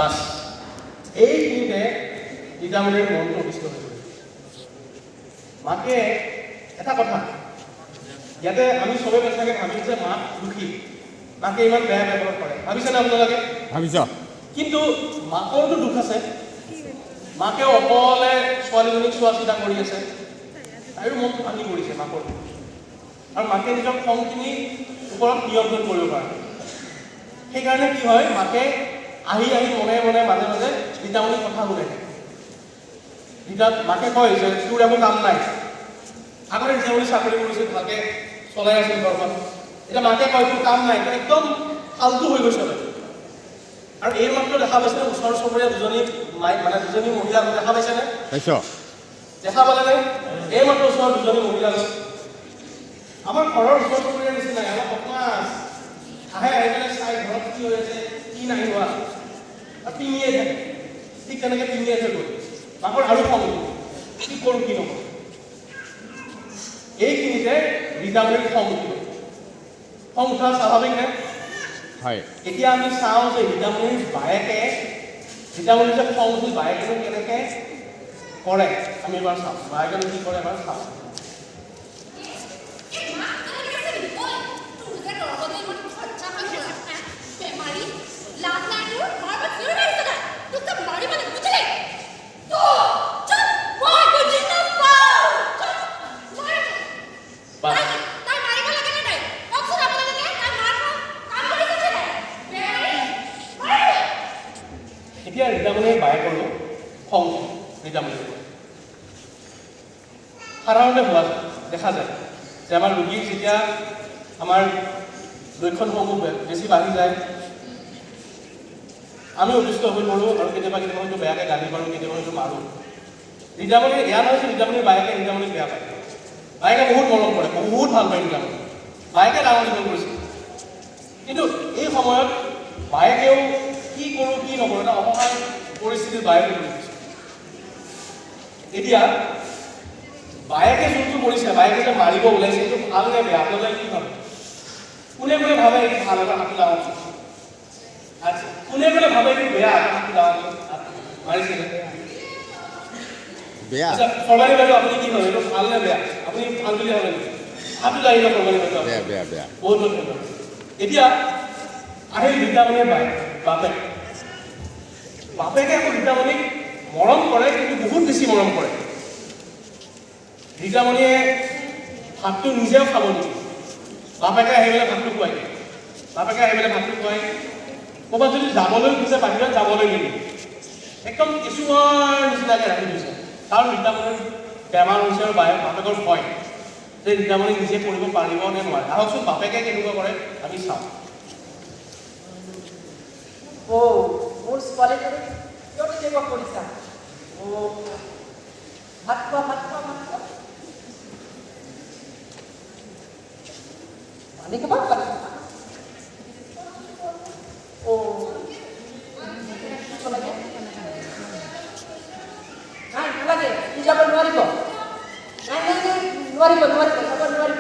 Bus এইখিনিতে ৰীতামণিৰ মনটো অতিষ্ঠ হৈ গ'ল। মাকে এটা কথা ইয়াতে আমি চবে বেচাকে ভাবিম যে মাক দুখী, মাকে ইমান বেয়া ব্যৱহাৰ কৰে, ভাবিছেনে আপোনালোকে? ভাবিছ? কিন্তু মাকৰতো দুখ আছে। মাকেও অকলে ছোৱালীজনীক চোৱা চিতা কৰি আছে, তাইৰো মনটো ভাঙি পৰিছে মাকৰ। আৰু মাকে নিজৰ খংখিনি ওপৰত নিয়ন্ত্ৰণ কৰিব পাৰে। সেইকাৰণে কি হয়, মাকে আহি আহি মনে মনে মাজে মাজে ৰীতামণিৰ কথা শুনে। মাকে কয় যে তোৰ একো কাম নাই। আগতে ৰীতামণি চাকৰি কৰিছিল, ভালকে চলাই আছিল ঘৰখন। এতিয়া মাকে কয় তোৰ কাম নাই, একদম ফাল্টু হৈ গৈছে। আৰু এই মাত্ৰ দেখা পাইছে ওচৰ চুবুৰীয়া দুজনী দুজনী মহিলা দেখা পাইছেনে? দেখা পালেনে? এই মাত্ৰ ওচৰৰ দুজনী মহিলা আমাৰ ঘৰৰ ওচৰ চুবুৰীয়াৰ নিচিনাই, অলপ বদমাছ। আহে আহি পেলাই চাই ঘৰত কি হৈ আছে, কি নাই হোৱা, আৰু পিঙিয়ে থাকে। ঠিক তেনেকৈ পিঙিয়ে থাকে। মাকৰ আৰু খং কি কৰোঁ কি নকৰোঁ। এইখিনিতে ৰীতামণিৰ খং উঠিব। খং উঠা স্বাভাৱিক নে? হয়। এতিয়া আমি চাওঁ যে ৰীতামণিৰ বায়েকে ৰীতামণিৰ যে খং উঠি বায়েকেনো কেনেকৈ কৰে আমি এবাৰ চাওঁ। বায়েকেনো কি কৰে এবাৰ চাওঁ। এতিয়া ৰীতামণিৰ বায়েকৰো খং ৰীতামণিৰ সাধাৰণতে হোৱা দেখা যায় যে আমাৰ ৰোগীৰ যেতিয়া আমাৰ লক্ষণসমূহ বেছি বাঢ়ি যায়, আমি অতিষ্ঠ হৈ পৰোঁ আৰু কেতিয়াবা কেতিয়াবা হয়তো বেয়াকৈ গালি পাৰোঁ, কেতিয়াবা হয়তো মাৰোঁ। ৰীতামণিৰ এয়া নহয় যে ৰীতামণিৰ বায়েকে ৰীতামণিক বেয়া পায়। বায়েকে বহুত মৰম কৰে, বহুত ভাল পায় ৰীতামণিক। বায়েকে ডাঙৰ দীঘল কৰিছিল। কিন্তু এই সময়ত বায়েকেও কি কৰোঁ কি নকৰোঁ এটা অসহায় পৰিস্থিতিত বায়েকে কৰি দিছে। এতিয়া বায়েকে যোনটো কৰিছে, বায়েকে যে মাৰিব ওলাইছে, এইটো ভাল নে বেয়া? আপোনালোকে কি ভাবে? কোনে কোনে ভাবে এইটো ভাল এটা হাতী ডাঙৰ? আচ্ছা, কোনে কোনে ভাবে এইটো বেয়া এটা হাতী ডাঙৰ মাৰিছিলে? বেয়া। আচ্ছা, সৰ্বানী বাইদেউ আপুনি কি ভাবে এইটো ভাল নে বেয়া? আপুনি ভাল বুলি ভাবে নেকি? হাতী লাগিব সৰ্বানী বাইদেউ? বেয়া বেয়া বেয়া। বহুত বহুত ধন্যবাদ। এতিয়া আহিল ৰীতামণিৰ বাপেক। বাপেকে আকৌ ৰীতামণিক মৰম কৰে, কিন্তু বহুত বেছি মৰম কৰে। ৰীতামণিয়ে ভাতটো নিজেও খাব নিদিয়ে। বাপেকে আহি পেলাই ভাতটো খুৱাই দিয়ে। ক'ৰবাত যদি যাবলৈ খোজে বাহিৰত যাবলৈ নিদিয়ে। একদম কেঁচুৱাৰ নিচিনাকৈ ৰাখি দিছে। কাৰণ ৰীতামণিৰ বেমাৰ হৈছে আৰু বাপেকৰ ভয় যে ৰীতামণি নিজে কৰিব পাৰিব নে নোৱাৰে। আহকচোন বাপেকে কেনেকুৱা কৰে আমি চাওঁ। মোৰ ছোৱালীজনী কিয় তেনেকুৱা কৰিছা? ভাত খোৱা পানী খাবা পানী নালাগে, যাব নোৱাৰিব। নোৱাৰিব যাব নোৱাৰিব।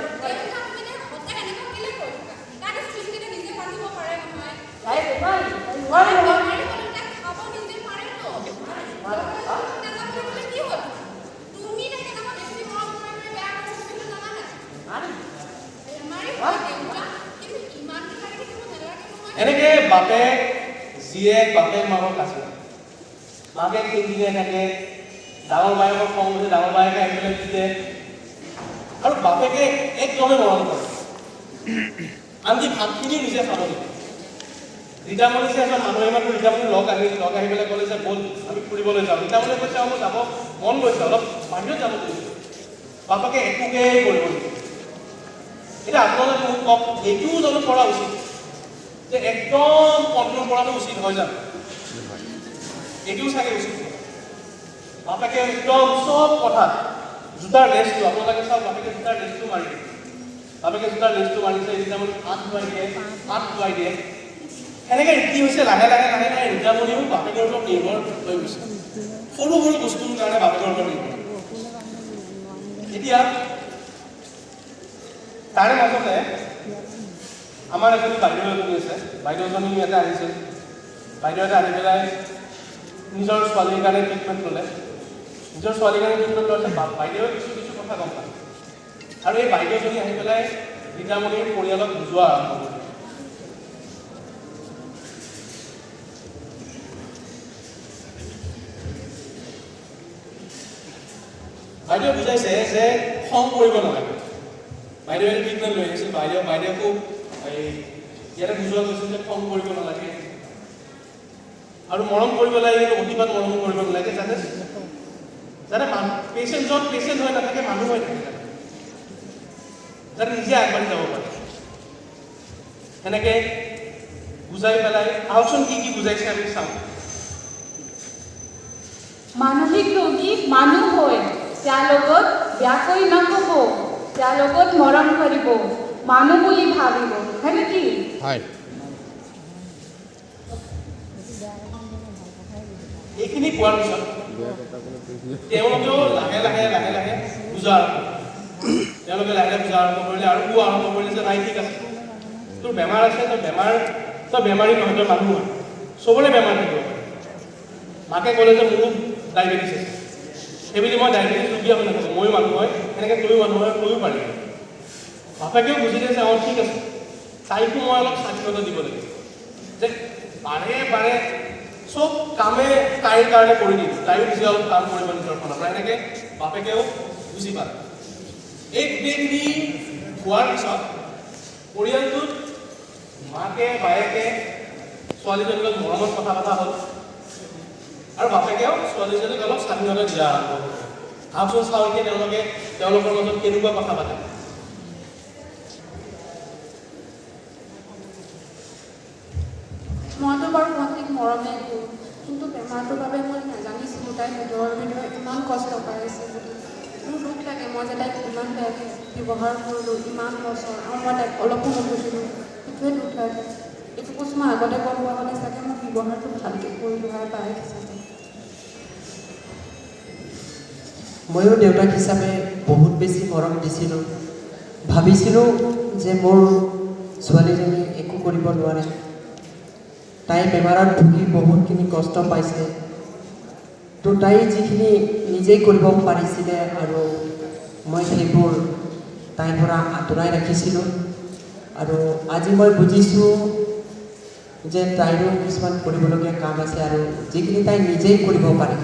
এনেকে বাপেক জীয়েক বাপেক মাকক আছে। মাকে কিনে থাকে, ডাঙৰ বায়েকৰ খং উঠে, ডাঙৰ বায়েকে আহি পেলাই পিটে। আৰু বাপেকে একদমেই মৰম কৰে, আনকি ভাতখিনি নিজে খাব দিয়ে। ৰীতামণি যে এজন মানুহে মাত্ৰ ৰীতামণি লগ আহি পেলাই ক'লে যে ব'ল আমি ফুৰিবলৈ যাওঁ। ৰীতামণিয়ে কৈছে মোৰ যাব মন গৈছে, অলপ বাহিৰত যাব গৈছে। বাপেকে একোকেই কৰিব নিদিয়ে। এতিয়া আপোনালোকে মোক কওক, এইটোও জানো কৰা উচিত যে একদম কণ্ট্ৰল কৰাটো উচিত হয় জানো? এইটোও চাগে উচিত। বাপেকে একদম চব কথাত জোতাৰ লেচটো আপোনালোকে চাওক, বাপেকে জোতাৰ লেচটো মাৰি দিয়ে। মাৰিছে, ৰীতামণি হাত ধুৱাই দিয়ে। সেনেকৈ কি হৈছে লাহে লাহে ৰীতামণিও বাপেকৰ ওপৰত নিৰ্ভৰ হৈ গৈছে। সৰু সৰু বস্তুৰ কাৰণে বাপেকৰ ওপৰত নিৰ্ভৰ। এতিয়া তাৰে মাজতে আমাৰ এজনী বাইদেউ এজনী আছে। বাইদেউজনী ইয়াতে আহিছিল। বাইদেউহঁতে আহি পেলাই নিজৰ ছোৱালীৰ কাৰণে ট্ৰিটমেণ্ট ল'লে নিজৰ ছোৱালীৰ কাৰণে ট্ৰিটমেণ্ট লোৱাৰ পিছত বাইদেৱে কিছু কিছু কথা গম পালে আৰু এই বাইদেউজনী আহি পেলাই ৰীতামণিৰ পৰিয়ালক বুজোৱা আৰম্ভ কৰিলে বাইদেৱে বুজাইছে যে খং কৰিব নালাগে বাইদেৱে ট্ৰিটমেণ্ট লৈ আহিছিল বাইদেউকো এই ইয়াতে বুজোৱা গৈছিল যে খং কৰিব নালাগে আৰু মৰম কৰিব লাগে কিন্তু অতিপাত মৰম কৰিব নালাগে যাতে পেচেণ্টজন পেচেণ্ট হৈ নাথাকে মানুহ হৈ থাকে যাতে নিজে আগবাঢ়ি যাব পাৰে সেনেকৈ বুজাই পেলাই আহকচোন কি কি বুজাইছে আমি চাওঁ মানসিক ৰোগী মানুহ হৈ তেওঁৰ লগত বেয়াকৈ নক'ব তেওঁৰ লগত মৰম কৰিব মানুহ বুলি ভাবিব হয় নেকি হয় এইখিনি কোৱাৰ পিছত তেওঁলোকেও লাহে লাহে বুজা আৰম্ভ তেওঁলোকে লাহে লাহে বুজা আৰম্ভ কৰিলে আৰু কোৱা আৰম্ভ কৰিলে যে নাই ঠিক আছে তোৰ বেমাৰ আছে তই বেমাৰী নহয় তই মানুহ হয় চবৰে বেমাৰ থাকিব পাৰে মাকে ক'লে যে মোৰো ডায়েবেটিছ আছে সেইবুলি মই ডায়েবেটিছ ৰোগী হৈ নাথাকোঁ ময়ো মানুহ হয় সেনেকৈ তয়ো মানুহ হয় তয়ো পাৰিম বাপেকেও বুজিলে যে অঁ ঠিক আছে তাইকো মই অলপ স্বাধীনতা দিব লাগিব যে বাৰে চব কামে তাইৰ কাৰণে কৰি দিলোঁ তাইও নিজে অলপ কাম কৰিব নিজৰ ফালৰ পৰা এনেকৈ বাপেকেও বুজি পালে এই গোটেইখিনি হোৱাৰ পিছত পৰিয়ালটোত মাকে বায়েকে ছোৱালীজনীক মৰমত কথা পতা হ'ল আৰু বাপেকেও ছোৱালীজনীক অলপ স্বাধীনতা দিয়া আৰম্ভ হ'ল আহকচোন চাওঁ এতিয়া তেওঁলোকৰ মাজত কেনেকুৱা কথা পাতে মইতো বাৰু ভণ্টিক মৰমে কৰোঁ কিন্তু বেমাৰটোৰ বাবে মই নাজানিছিলোঁ তাই ভিতৰত ইমান কষ্ট পাই আছে বুলি মোৰ দুখ লাগে মই যে তাইক ইমান বেয়াকৈ ব্যৱহাৰ কৰিলোঁ ইমান বছৰ আৰু মই তাইক অলপো নুবুজিলোঁ সেইটোৱে দুখ লাগে এইটো বস্তু মই আগতে গম পোৱা হ'লে চাগে মই ব্যৱহাৰটো ভালকৈ কৰিলোঁ হয় বায়েক হিচাপে ময়ো দেউতাক হিচাপে বহুত বেছি মৰম দিছিলোঁ ভাবিছিলোঁ যে মোৰ ছোৱালীজনী একো কৰিব নোৱাৰে তাই বেমাৰত ভুগি বহুতখিনি কষ্ট পাইছে তো তাই যিখিনি নিজেই কৰিব পাৰিছিলে আৰু মই সেইবোৰ তাইৰ পৰা আঁতৰাই ৰাখিছিলোঁ আৰু আজি মই বুজিছোঁ যে তাইৰো কিছুমান কৰিবলগীয়া কাম আছে আৰু যিখিনি তাই নিজেই কৰিব পাৰে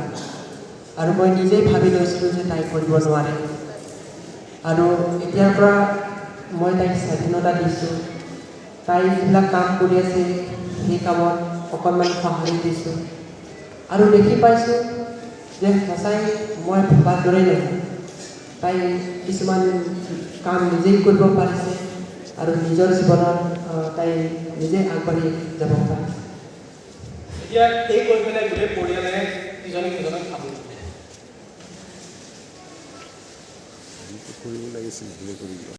আৰু মই নিজেই ভাবি লৈছিলোঁ যে তাই কৰিব নোৱাৰে আৰু এতিয়াৰ পৰা মই তাইক স্বাধীনতা দিছোঁ তাই যিবিলাক কাম কৰি আছে সেই কামত অকণমান সঁহাৰি দিছোঁ আৰু দেখি পাইছোঁ যে সঁচাই মই ভবাৰ দৰেই নহয় তাই কিছুমান কাম নিজেই কৰিব পাৰিছে আৰু নিজৰ জীৱনত তাই নিজে আগবাঢ়ি যাব পাৰিছে এতিয়া এই কৈ পেলাই গোটেই পৰিয়ালে ইজনে সিজনক খাব কৰিব লাগিছিল